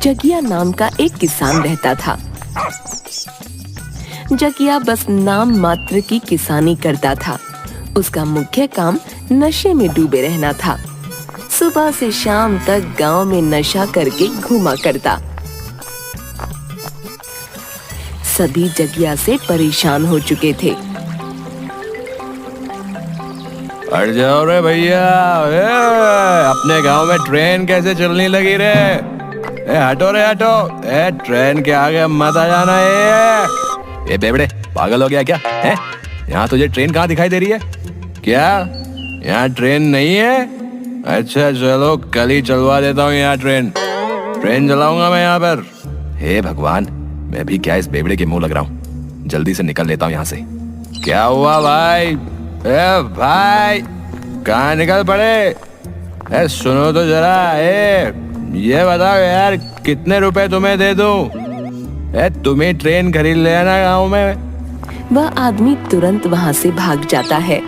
जगिया नाम का एक किसान रहता था। जगिया बस नाम मात्र की किसानी करता था। उसका मुख्य काम नशे में डूबे रहना था। सुबह से शाम तक गांव में नशा करके घूमा करता। सभी जगिया से परेशान हो चुके थे। हट जाओ रे भैया, अपने गांव में ट्रेन कैसे चलने लगी रे? हटो रे हटो, ट्रेन के आगे मत आ जाना। ये बेवड़े पागल हो गया क्या है? यहाँ तुझे ट्रेन कहाँ दिखाई दे रही है? क्या यहाँ ट्रेन नहीं है? अच्छा चलो कल ही चलवा देता हूँ यहाँ ट्रेन चलाऊंगा मैं यहाँ पर। हे भगवान, मैं भी क्या इस बेवड़े के मुंह लग रहा हूँ। जल्दी से निकल लेता हूँ यहाँ से। क्या हुआ भाई? भाई कहाँ निकल पड़े? सुनो तो जरा, ये बताओ यार, कितने रुपए तुम्हें दे दूं? तुम्हें ट्रेन खरीद लेना गाँव में। वह आदमी तुरंत वहाँ से भाग जाता है।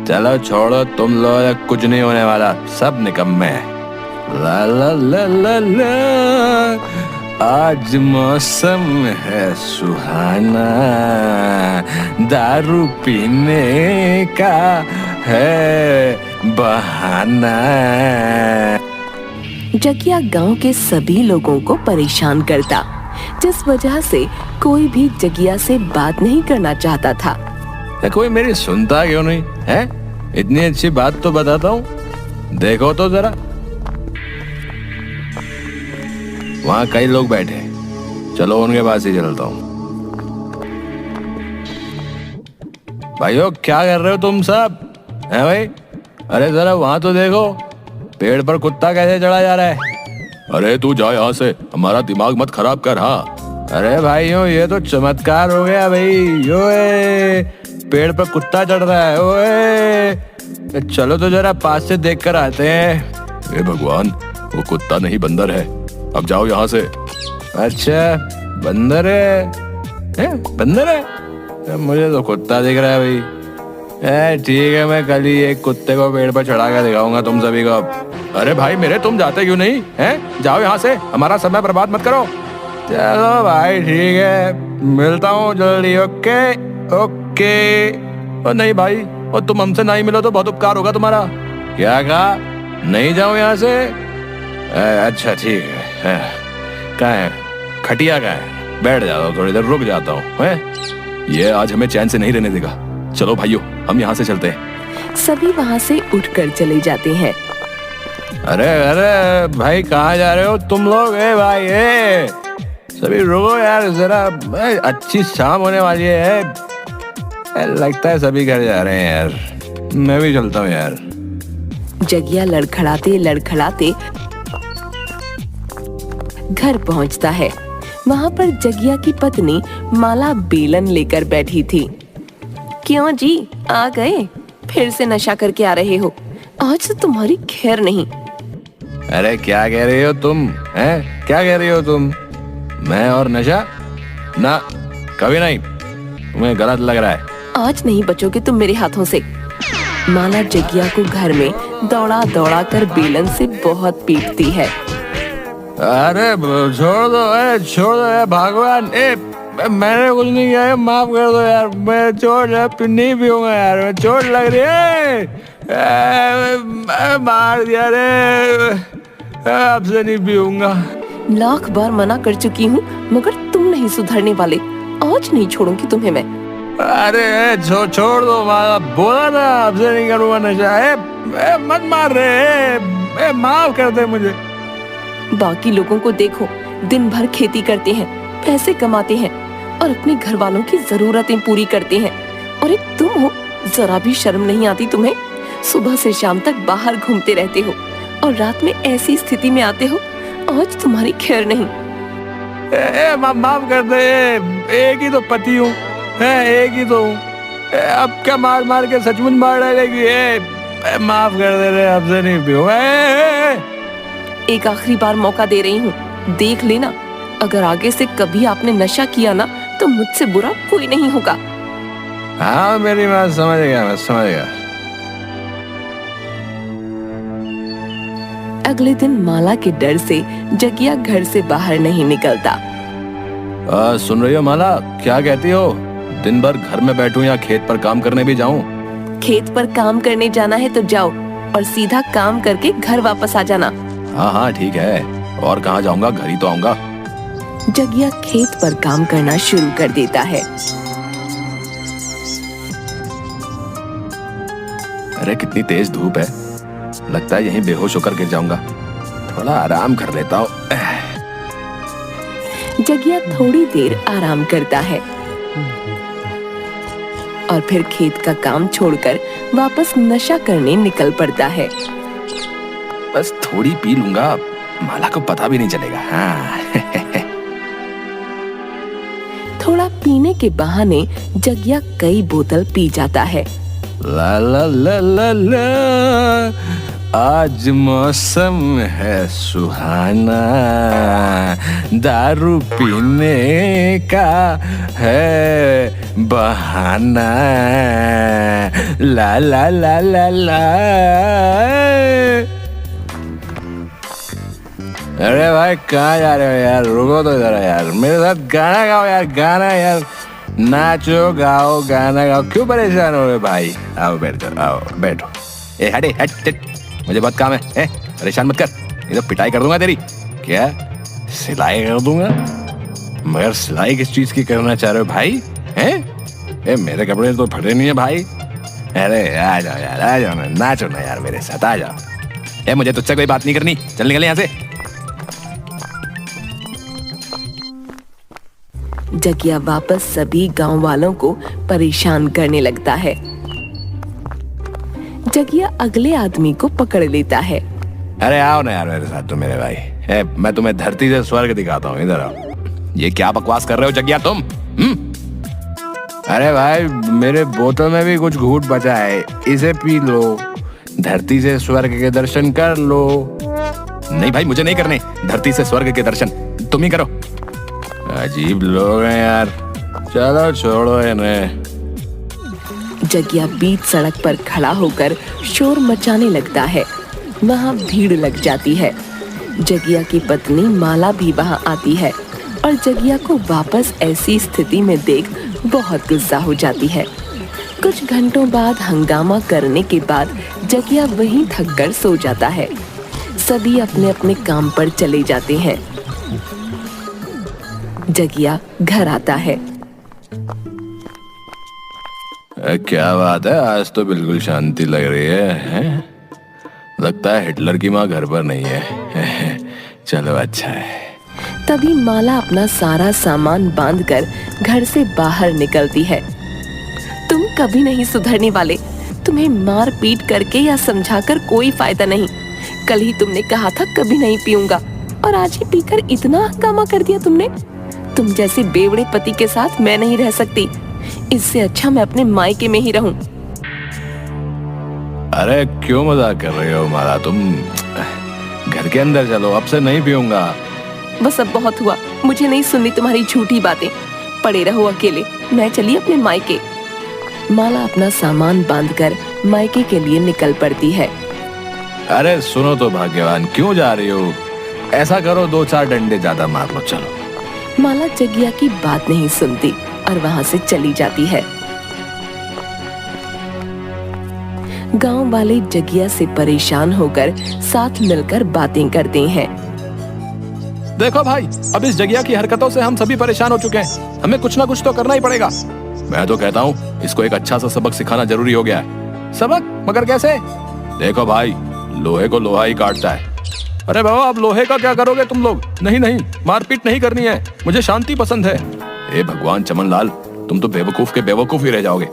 चलो छोड़ो, तुम लोग कुछ नहीं होने वाला, सब निकम्मे हैं। ला ला ला ला ला, आज मौसम है सुहाना, दारू पीने का है बहाना। जगिया गांव के सभी लोगों को परेशान करता, जिस वजह से कोई भी जगिया से बात नहीं करना चाहता था। कोई मेरी सुनता क्यों नहीं है? इतनी अच्छी बात तो बताता हूँ, देखो तो जरा, वहाँ कई लोग बैठे हैं, चलो उनके पास ही चलता हूँ। भाइयों क्या कर रहे हो तुम सब? है भाई, अरे जरा वहाँ तो देखो, पेड़ पर कुत्ता कैसे चढ़ा जा रहा है। अरे तू जा यहाँ से, हमारा दिमाग मत खराब कर। हाँ अरे भाइयों, ये तो चमत्कार हो गया भाई। यो पेड़ पर कुत्ता चढ़ रहा है। ओए चलो तो जरा पास से देख कर आते हैं। हे भगवान, वो कुत्ता नहीं बंदर है। अब जाओ यहाँ से। अच्छा बंदर है? बंदर है? मुझे तो कुत्ता दिख रहा है भाई। ठीक है, मैं कल ही एक कुत्ते को पेड़ पर चढ़ा कर दिखाऊंगा तुम सभी को। अरे भाई मेरे, तुम जाते क्यों नहीं हैं? जाओ यहाँ से, हमारा समय बर्बाद मत करो। चलो भाई ठीक है, मिलता हूँ जल्दी। Okay okay. और नहीं भाई, और तुम हमसे नहीं मिलो तो बहुत उपकार होगा तुम्हारा। क्या कहा? नहीं जाओ यहाँ से? अच्छा ठीक है। कहाँ है खटिया? कहाँ है? बैठ जाता हूँ, थोड़ी देर रुक जाता हूँ। ये आज हमें चैन से नहीं रहने देगा। चलो भाइयों, हम यहाँ से चलते हैं। सभी वहाँ से उठकर चले जाते हैं। अरे अरे भाई, कहाँ जा रहे हो तुम लोग? भाई सभी रुको यार जरा, अच्छी शाम होने वाली है। लगता है सभी घर जा रहे हैं यार, मैं भी चलता हूँ यार। जगिया लड़खड़ाते लड़खड़ाते घर पहुंचता है। वहाँ पर जगिया की पत्नी माला बेलन लेकर बैठी थी। क्यों जी, आ गए? फिर से नशा करके आ रहे हो? आज तो तुम्हारी खैर नहीं। अरे क्या कह रही हो तुम? हैं? क्या कह रही हो तुम? मैं और नशा? ना, कभी नहीं। तुम्हें गलत लग रहा है। आज नहीं बचोगे तुम मेरे हाथों से। माला जगिया को घर में दौड़ा दौड़ा कर बेलन से बहुत पीटती है। अरे छोड़ दो, छोड़ दो भगवान, मैंने कुछ नहीं किया है, माफ कर दो यार। मैं चोट नहीं पीऊंगा यार, मैं चोट लग रही है। मार दिया रे, आपसे नहीं पीऊंगा। लाख बार मना कर चुकी हूँ, मगर तुम नहीं सुधरने वाले। आज नहीं छोड़ूंगी तुम्हें मैं। अरे छोड़ दो, बोला ना आपसे नहीं करूँगा नशा। मत मार रहे, माफ कर दे मुझे। बाकी लोगों को देखो, दिन भर खेती करते हैं, पैसे कमाते हैं और अपने घर वालों की जरूरतें पूरी करते हैं। और एक तुम हो, जरा भी शर्म नहीं आती तुम्हें? सुबह से शाम तक बाहर घूमते रहते हो और रात में ऐसी स्थिति में आते हो। आज तुम्हारी खैर नहीं। माफ कर दे, एक ही तो पति हूँ, एक ही तो हूँ। अब क्या मार मार के सचमुच मार डालेगी? माफ कर दे रे, आपसे नहीं पीऊंगा। एक आखिरी बार मौका दे रही हूँ, देख लेना। अगर आगे से कभी आपने नशा किया ना, तो मुझसे बुरा कोई नहीं होगा। हाँ मेरी बात समझ गया, मैं समझ गया। अगले दिन माला के डर से जगिया घर से बाहर नहीं निकलता। सुन रही हो माला, क्या कहती हो? दिन भर घर में बैठूं या खेत पर काम करने भी जाऊं? खेत पर काम करने जाना है तो जाओ और सीधा काम करके घर वापस आ जाना। हाँ हाँ ठीक है, और कहाँ जाऊंगा, घर ही तो आऊंगा। जगिया खेत पर काम करना शुरू कर देता है। अरे कितनी तेज धूप है, लगता है यहीं बेहोश होकर गिर जाऊंगा। थोड़ा आराम कर लेता हूँ। जगिया थोड़ी देर आराम करता है और फिर खेत का काम छोड़कर वापस नशा करने निकल पड़ता है। बस थोड़ी पी लूंगा, माला को पता भी नहीं चलेगा। हाँ। थोड़ा पीने के बहाने जगिया कई बोतल पी जाता है। ला ला ला ला ला, आज मौसम है सुहाना, दारू पीने का है बहाना। ला ला ला ला ला। अरे भाई कहाँ जा रहे हो यार, रुको तो जरा यार, मेरे साथ गाना गाओ यार, गाना यार, नाचो गाओ गाना गाओ, क्यों परेशान हो रहे भाई? आओ बैठ जाओ, आओ बैठो। ए हटे हट हट, मुझे बहुत काम है, परेशान मत कर, ये तो पिटाई कर दूंगा तेरी। क्या सिलाई कर दूंगा? मगर सिलाई किस चीज की करना चाह रहे हो भाई? हैं? मेरे कपड़े तो फटे नहीं है भाई। अरे आ जाओ यार, आ जाओ ना, नाचो ना यार मेरे साथ, आ जाओ। मुझे तुझसे कोई बात नहीं करनी, चल निकल यहाँ से। जगिया वापस सभी गांव वालों को परेशान करने लगता है। जगिया अगले आदमी को पकड़ लेता है। अरे आओ ना यार मेरे साथ, तुम मेरे भाई। मैं तुम्हें धरती से स्वर्ग दिखाता हूँ, इधर आओ। ये क्या बकवास कर रहे हो जगिया तुम? अरे भाई मेरे बोतल में भी कुछ घूंट बचा है, इसे पी लो, धरती से स्वर्ग के दर्शन कर लो। नहीं भाई मुझे नहीं करने धरती से स्वर्ग के दर्शन, तुम ही करो। अजीब लोग हैं यार, चलो छोड़ो इन्हें। जगिया बीच सड़क पर खड़ा होकर शोर मचाने लगता है। वहाँ भीड़ लग जाती है। जगिया की पत्नी माला भी वहाँ आती है और जगिया को वापस ऐसी स्थिति में देख बहुत गुस्सा हो जाती है। कुछ घंटों बाद हंगामा करने के बाद जगिया वहीं थक कर सो जाता है। सभी अपने अपने काम पर चले जाते हैं। जगिया घर आता है। क्या बात है, आज तो बिल्कुल शांति लग रही है? लगता है हिटलर की माँ घर पर नहीं है। चलो अच्छा है। तभी माला अपना सारा सामान बांधकर घर से बाहर निकलती है। तुम कभी नहीं सुधरने वाले, तुम्हें मार पीट करके या समझाकर कोई फायदा नहीं। कल ही तुमने कहा था कभी नहीं पीऊंगा और आज ही पीकर इतना हंगामा कर दिया तुमने। तुम जैसे बेवड़े पति के साथ मैं नहीं रह सकती, इससे अच्छा मैं अपने मायके में ही रहूं। अरे क्यों मजाक कर रही हो माला तुम? घर के अंदर चलो, अब से नहीं पीऊंगा। बस अब बहुत हुआ, मुझे नहीं सुननी तुम्हारी झूठी बातें। पड़े रहो अकेले, मैं चली अपने मायके। माला अपना सामान बांधकर मायके के लिए निकल पड़ती है। अरे सुनो तो भाग्यवान, क्यों जा रही हो? ऐसा करो 2-4 डंडे ज्यादा मार लो, चलो। माला जगिया की बात नहीं सुनती और वहाँ से चली जाती है। गांव वाले जगिया से परेशान होकर साथ मिलकर बातें करते हैं। देखो भाई, अब इस जगिया की हरकतों से हम सभी परेशान हो चुके हैं, हमें कुछ ना कुछ तो करना ही पड़ेगा। मैं तो कहता हूँ इसको एक अच्छा सा सबक सिखाना जरूरी हो गया है। सबक? मगर कैसे? देखो भाई, लोहे को लोहा ही काटता है। अरे बाबा, अब लोहे का क्या करोगे तुम लोग? नहीं नहीं, मारपीट नहीं करनी है, मुझे शांति पसंद है। हे भगवान चमन लाल, तुम तो बेवकूफ के बेवकूफ ही रह जाओगे।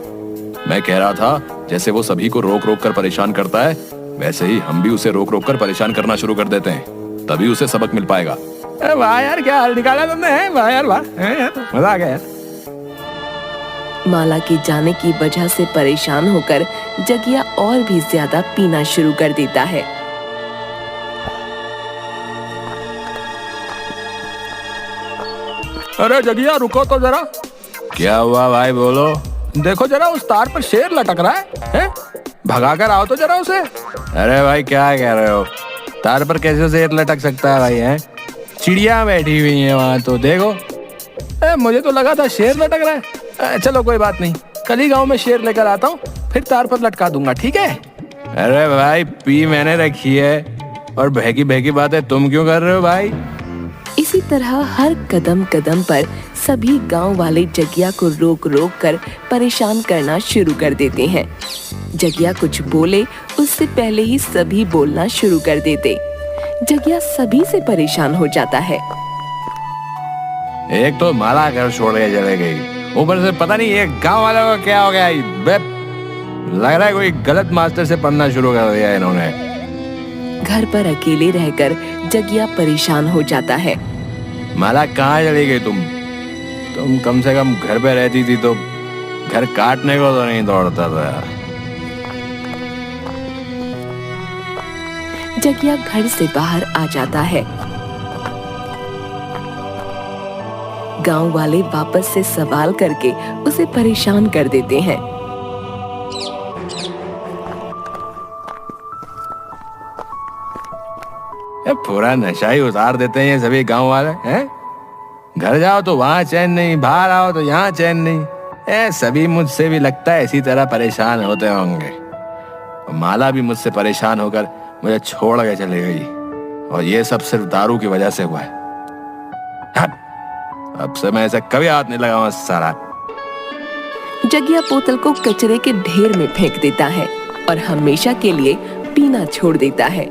मैं कह रहा था जैसे वो सभी को रोक रोक कर परेशान करता है, वैसे ही हम भी उसे रोक रोक कर परेशान करना शुरू कर देते हैं, तभी उसे सबक मिल पाएगा। वाह यार, क्या हाल निकाला तुमने? वाह यार वाह, मजा आ गया यार। माला के जाने की वजह से परेशान होकर जगिया और भी ज्यादा पीना शुरू कर देता है। अरे जगिया रुको तो जरा। क्या हुआ भाई, बोलो। देखो जरा, उस तार पर शेर लटक रहा है? भगा कर आओ तो जरा उसे। अरे भाई क्या कह रहे हो? तार पर कैसे शेर लटक सकता है भाई? है चिड़िया बैठी हुई है वहां, तो देखो। मुझे तो लगा था शेर लटक रहा है। चलो कोई बात नहीं, कल ही गाँव में शेर लेकर आता हूँ, फिर तार पर लटका दूंगा, ठीक है? अरे भाई पी मैंने रखी है, और बहकी बहकी बातें तुम क्यों कर रहे हो भाई? इसी तरह हर कदम कदम पर सभी गांव वाले जगिया को रोक रोक कर परेशान करना शुरू कर देते हैं। जगिया कुछ बोले उससे पहले ही सभी बोलना शुरू कर देते। जगिया सभी से परेशान हो जाता है। एक तो माला घर छोड़ के चले गई, ऊपर से पता नहीं एक गांव वालों को क्या हो गया। लग रहा है कोई गलत मास्टर से पढ़ना शुरू कर दिया इन्होंने। घर पर अकेले रहकर जगिया परेशान हो जाता है। माला कहाँ चली गई तुम कम से कम घर पे रहती थी तो घर काटने को तो नहीं दौड़ता था। जगिया घर से बाहर आ जाता है। गांव वाले वापस से सवाल करके उसे परेशान कर देते हैं। पूरा नशा ही उतार देते हैं ये सभी गांव वाले हैं। घर जाओ तो वहां चैन नहीं, बाहर आओ तो यहाँ चैन नहीं। सभी मुझसे भी लगता है इसी तरह परेशान होते होंगे। और माला भी मुझसे परेशान होकर मुझे छोड़ के चली गई, और ये सब सिर्फ दारू की वजह से हुआ है। अब से मैं ऐसा कभी हाथ नहीं लगाऊंगा सारा। जगिया बोतल को कचरे के ढेर में फेंक देता है और हमेशा के लिए पीना छोड़ देता है,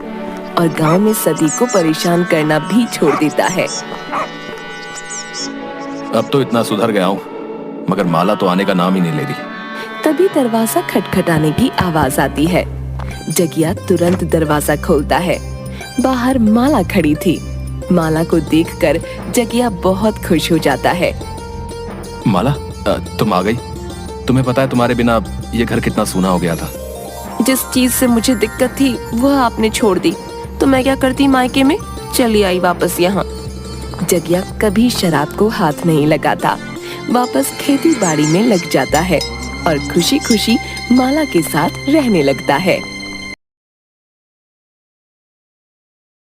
और गांव में सभी को परेशान करना भी छोड़ देता है। अब तो इतना सुधर गया हूँ, मगर माला तो आने का नाम ही नहीं ले रही। तभी दरवाजा खटखटाने की आवाज आती है। जगिया तुरंत दरवाजा खोलता है। बाहर माला खड़ी थी। माला को देखकर जगिया बहुत खुश हो जाता है। माला तुम आ गई। तुम्हें पता है तुम्हारे बिना ये घर कितना सूना हो गया था। जिस चीज से मुझे दिक्कत थी वह आपने छोड़ दी, तो मैं क्या करती मायके में, चली आई वापस यहाँ। जगिया कभी शराब को हाथ नहीं लगाता, वापस खेती बाड़ी में लग जाता है और खुशी खुशी माला के साथ रहने लगता है।